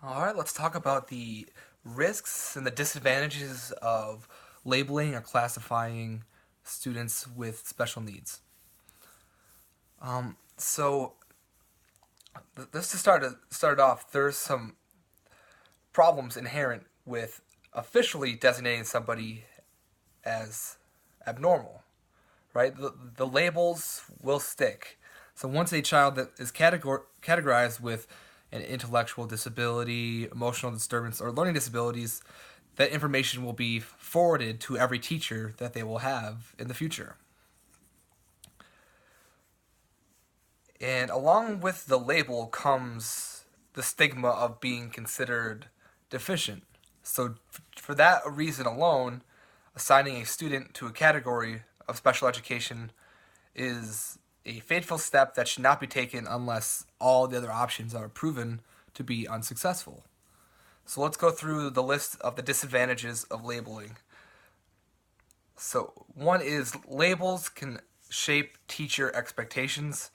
All right, let's talk about the risks and the disadvantages of labeling or classifying students with special needs. So, just to start off, there's some problems inherent with officially designating somebody as abnormal, right? The labels will stick. So once a child that is categorized with an intellectual disability, emotional disturbance, or learning disabilities, that information will be forwarded to every teacher that they will have in the future. And along with the label comes the stigma of being considered deficient. So, for that reason alone, assigning a student to a category of special education is a fateful step that should not be taken unless all the other options are proven to be unsuccessful. So let's go through the list of the disadvantages of labeling. So, one is labels can shape teacher expectations.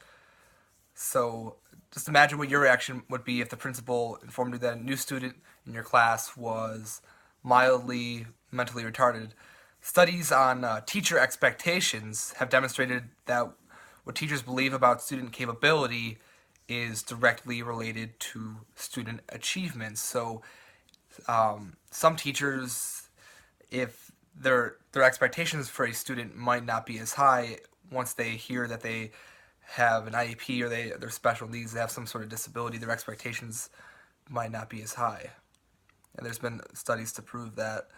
So, just imagine what your reaction would be if the principal informed you that a new student in your class was mildly mentally retarded. Studies on teacher expectations have demonstrated that what teachers believe about student capability is directly related to student achievement. So, some teachers, if their expectations for a student might not be as high once they hear that they have an IEP or they're special needs, they have some sort of disability, their expectations might not be as high. And there's been studies to prove that.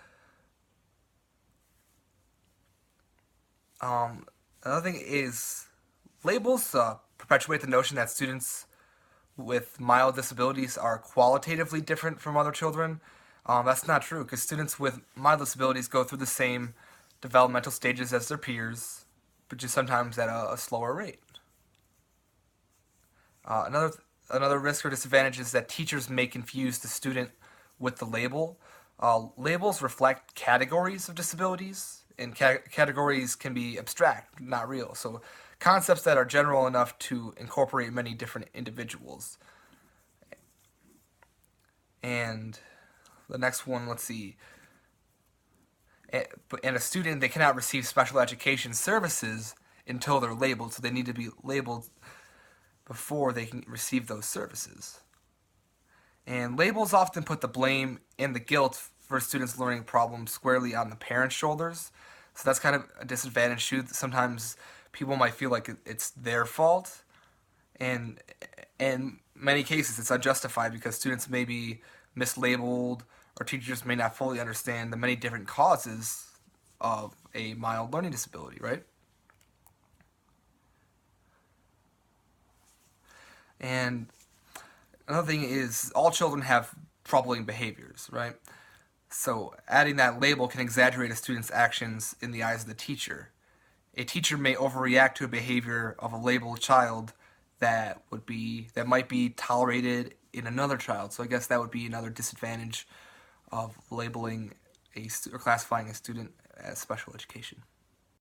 Another thing is labels perpetuate the notion that students with mild disabilities are qualitatively different from other children. That's not true because students with mild disabilities go through the same developmental stages as their peers, but just sometimes at a slower rate. Another risk or disadvantage is that teachers may confuse the student with the label. Labels reflect categories of disabilities, and categories can be abstract, not real. So, concepts that are general enough to incorporate many different individuals. And the next one, let's see. And a student, they cannot receive special education services until they're labeled, so they need to be labeled before they can receive those services. And labels often put the blame and the guilt for students' learning problems squarely on the parents' shoulders. So that's kind of a disadvantage too. Sometimes people might feel like it's their fault, and in many cases it's unjustified because students may be mislabeled or teachers may not fully understand the many different causes of a mild learning disability, right? And another thing is all children have troubling behaviors, right? So adding that label can exaggerate a student's actions in the eyes of the teacher. A teacher may overreact to a behavior of a labeled child that might be tolerated in another child. So I guess that would be another disadvantage of labeling or classifying a student as special education.